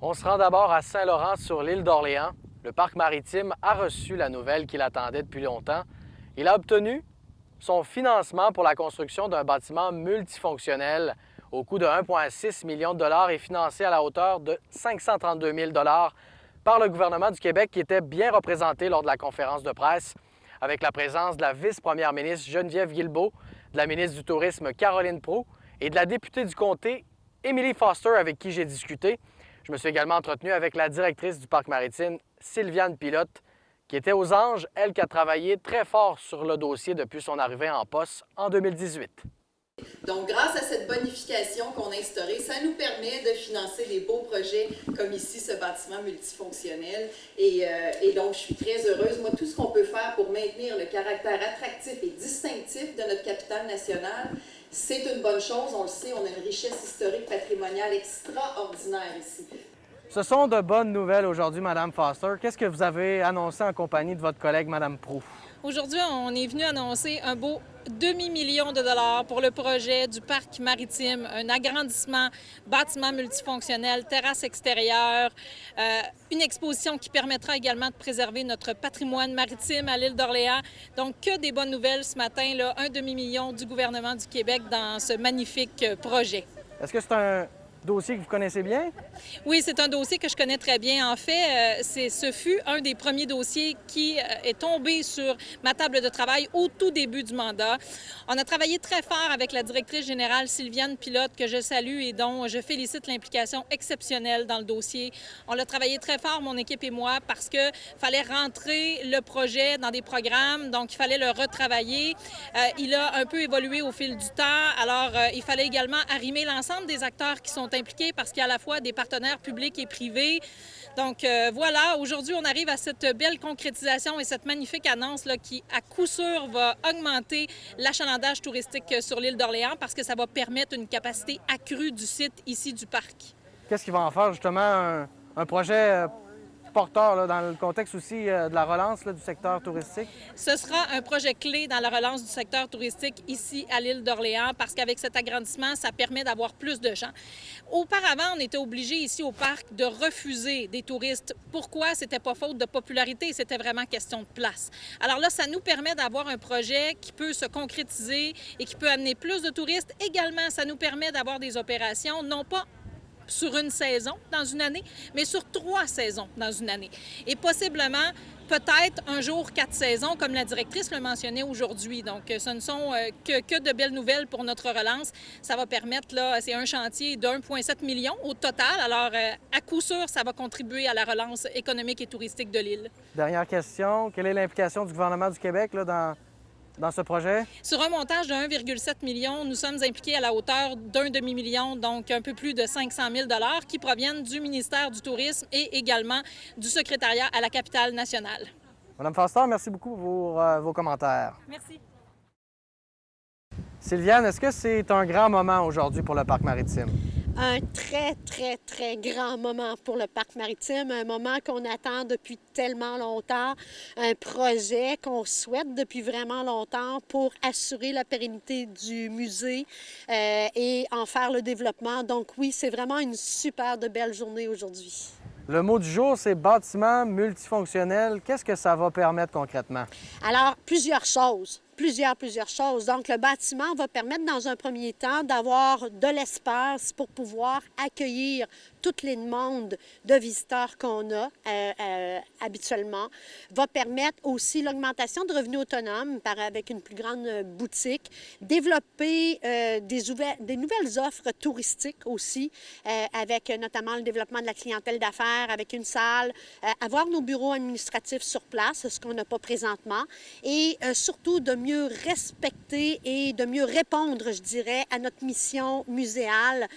On se rend d'abord à Saint-Laurent sur l'île d'Orléans. Le parc maritime a reçu la nouvelle qu'il attendait depuis longtemps. Il a obtenu son financement pour la construction d'un bâtiment multifonctionnel au coût de 1,6 million de dollars et financé à la hauteur de 532 000 dollars par le gouvernement du Québec qui était bien représenté lors de la conférence de presse avec la présence de la vice-première ministre Geneviève Guilbeault, de la ministre du Tourisme Caroline Proulx et de la députée du comté Emily Foster avec qui j'ai discuté. Je me suis également entretenu avec la directrice du parc maritime, Sylviane Pilote, qui était aux anges, elle qui a travaillé très fort sur le dossier depuis son arrivée en poste en 2018. Donc, grâce à cette bonification qu'on a instaurée, ça nous permet de financer des beaux projets comme ici, ce bâtiment multifonctionnel. Et donc, je suis très heureuse. Moi, tout ce qu'on peut faire pour maintenir le caractère attractif et distinctif de notre capitale nationale, c'est une bonne chose. On le sait, on a une richesse historique patrimoniale extraordinaire ici. Ce sont de bonnes nouvelles aujourd'hui, Mme Foster. Qu'est-ce que vous avez annoncé en compagnie de votre collègue, Mme Proulx? Aujourd'hui, on est venu annoncer un beau demi-million de dollars pour le projet du parc maritime, un agrandissement, bâtiment multifonctionnel, terrasse extérieure, une exposition qui permettra également de préserver notre patrimoine maritime à l'île d'Orléans. Donc, que des bonnes nouvelles ce matin, là, un demi-million du gouvernement du Québec dans ce magnifique projet. Est-ce que c'est un dossier que vous connaissez bien? Oui, c'est un dossier que je connais très bien. En fait, ce fut un des premiers dossiers qui est tombé sur ma table de travail au tout début du mandat. On a travaillé très fort avec la directrice générale Sylviane Pilote, que je salue et dont je félicite l'implication exceptionnelle dans le dossier. On l'a travaillé très fort, mon équipe et moi, parce qu'il fallait rentrer le projet dans des programmes, donc il fallait le retravailler. Il a un peu évolué au fil du temps, alors il fallait également arrimer l'ensemble des acteurs qui sont impliqués parce qu'il y a à la fois des partenaires publics et privés. Donc voilà, aujourd'hui, on arrive à cette belle concrétisation et cette magnifique annonce là, qui, à coup sûr, va augmenter l'achalandage touristique sur l'île d'Orléans parce que ça va permettre une capacité accrue du site ici du parc. Qu'est-ce qui va en faire justement un projet porteur là, dans le contexte aussi de la relance là, du secteur touristique? Ce sera un projet clé dans la relance du secteur touristique ici à l'île d'Orléans parce qu'avec cet agrandissement, ça permet d'avoir plus de gens. Auparavant, on était obligé ici au parc de refuser des touristes. Pourquoi? C'était pas faute de popularité, c'était vraiment question de place. Alors là, ça nous permet d'avoir un projet qui peut se concrétiser et qui peut amener plus de touristes. Également, ça nous permet d'avoir des opérations, non pas sur une saison dans une année, mais sur 3 saisons dans une année. Et possiblement, peut-être un jour 4 saisons, comme la directrice le mentionnait aujourd'hui. Donc, ce ne sont que de belles nouvelles pour notre relance. Ça va permettre, là, c'est un chantier de 1,7 million au total. Alors, à coup sûr, ça va contribuer à la relance économique et touristique de l'île. Dernière question, quelle est l'implication du gouvernement du Québec là, dans ce projet? Sur un montage de 1,7 million, nous sommes impliqués à la hauteur d'un demi-million, donc un peu plus de 500 000 $ qui proviennent du ministère du Tourisme et également du secrétariat à la capitale nationale. Madame Foster, merci beaucoup pour vos commentaires. Merci. Sylviane, est-ce que c'est un grand moment aujourd'hui pour le parc maritime? Un très, très, très grand moment pour le parc maritime, un moment qu'on attend depuis tellement longtemps, un projet qu'on souhaite depuis vraiment longtemps pour assurer la pérennité du musée et en faire le développement. Donc oui, c'est vraiment une super de belle journée aujourd'hui. Le mot du jour, c'est bâtiment multifonctionnel. Qu'est-ce que ça va permettre concrètement? Alors, plusieurs choses. Plusieurs choses. Donc, le bâtiment va permettre, dans un premier temps, d'avoir de l'espace pour pouvoir accueillir toutes les demandes de visiteurs qu'on a habituellement. Va permettre aussi l'augmentation de revenus autonomes avec une plus grande boutique. Développer des nouvelles offres touristiques aussi, avec notamment le développement de la clientèle d'affaires, avec une salle, avoir nos bureaux administratifs sur place, ce qu'on n'a pas présentement, et surtout de mieux respecter et de mieux répondre, je dirais, à notre mission muséale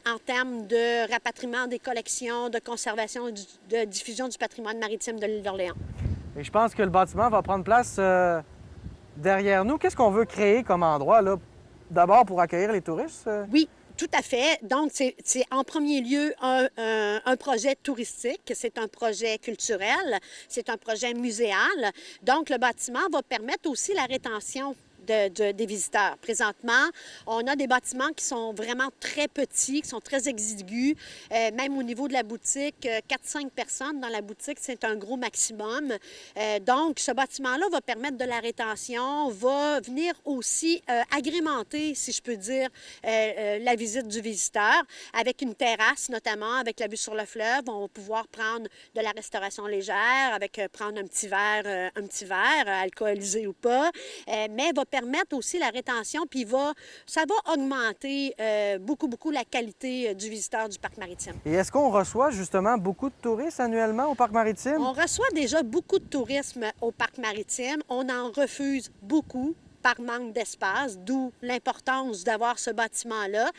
en termes de rapatriement des collections, de conservation et de diffusion du patrimoine maritime de l'île d'Orléans. Et je pense que le bâtiment va prendre place derrière nous. Qu'est-ce qu'on veut créer comme endroit, là? D'abord pour accueillir les touristes? Oui. Tout à fait. Donc, c'est en premier lieu un projet touristique, c'est un projet culturel, c'est un projet muséal. Donc, le bâtiment va permettre aussi la rétention des visiteurs. Présentement, on a des bâtiments qui sont vraiment très petits, qui sont très exigus. Même au niveau de la boutique, 4-5 personnes dans la boutique, c'est un gros maximum. Donc, ce bâtiment-là va permettre de la rétention, va venir aussi agrémenter, si je peux dire, la visite du visiteur, avec une terrasse notamment, avec la vue sur le fleuve. On va pouvoir prendre de la restauration légère, avec prendre un petit verre, alcoolisé ou pas, mais va permettre aussi la rétention, puis ça va augmenter beaucoup la qualité du visiteur du parc maritime. Et est-ce qu'on reçoit justement beaucoup de touristes annuellement au parc maritime? On reçoit déjà beaucoup de tourisme au parc maritime. On en refuse beaucoup par manque d'espace, d'où l'importance d'avoir ce bâtiment-là.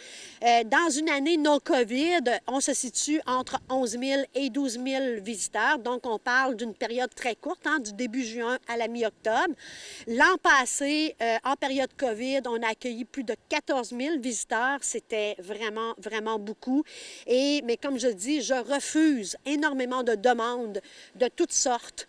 Dans une année non-COVID, on se situe entre 11 000 et 12 000 visiteurs. Donc, on parle d'une période très courte, du début juin à la mi-octobre. L'an passé, en période COVID, on a accueilli plus de 14 000 visiteurs. C'était vraiment beaucoup. Mais comme je dis, je refuse énormément de demandes de toutes sortes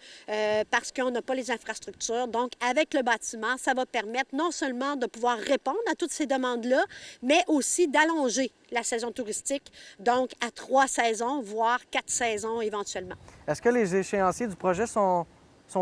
parce qu'on n'a pas les infrastructures. Donc, avec le bâtiment, ça va permettre non seulement de pouvoir répondre à toutes ces demandes-là, mais aussi d'allonger la saison touristique, donc à 3 saisons, voire 4 saisons éventuellement. Est-ce que les échéanciers du projet sont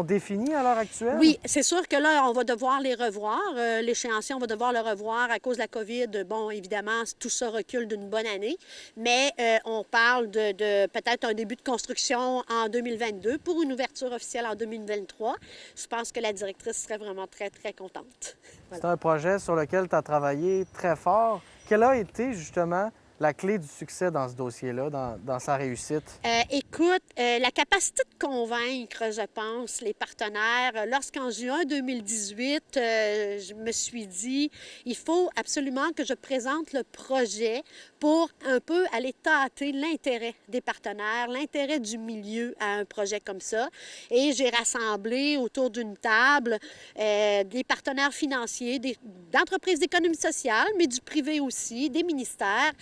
définis à l'heure actuelle? Oui, c'est sûr que là, on va devoir les revoir. L'échéancier, on va devoir le revoir à cause de la COVID. Bon, évidemment, tout ça recule d'une bonne année, mais on parle de peut-être un début de construction en 2022 pour une ouverture officielle en 2023. Je pense que la directrice serait vraiment très contente. Voilà. C'est un projet sur lequel tu as travaillé très fort. Quelle a été justement la clé du succès dans ce dossier-là, dans sa réussite? Écoute, la capacité de convaincre, je pense, les partenaires. Lorsqu'en juin 2018, je me suis dit, il faut absolument que je présente le projet pour un peu aller tâter l'intérêt des partenaires, l'intérêt du milieu à un projet comme ça. Et j'ai rassemblé autour d'une table des partenaires financiers, d'entreprises d'économie sociale, mais du privé aussi, des ministères.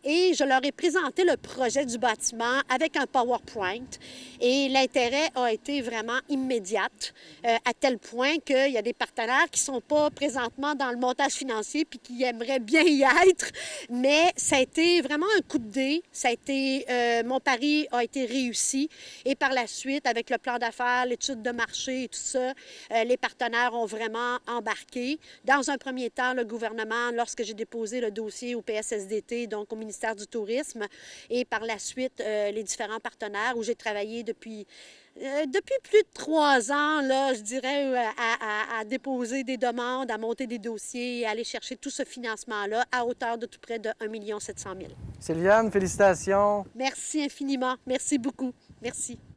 Et je leur ai présenté le projet du bâtiment avec un PowerPoint. Et l'intérêt a été vraiment immédiat, à tel point qu'il y a des partenaires qui ne sont pas présentement dans le montage financier puis qui aimeraient bien y être. Mais ça a été vraiment un coup de dé. Mon pari a été réussi. Et par la suite, avec le plan d'affaires, l'étude de marché et tout ça, les partenaires ont vraiment embarqué. Dans un premier temps, le gouvernement, lorsque j'ai déposé le dossier au PSSDT, donc au ministère du Tourisme, et par la suite, les différents partenaires où j'ai travaillé depuis plus de 3 ans, là, je dirais, à déposer des demandes, à monter des dossiers et à aller chercher tout ce financement-là à hauteur de tout près de 1 700 000. Sylviane, félicitations. Merci infiniment. Merci beaucoup. Merci.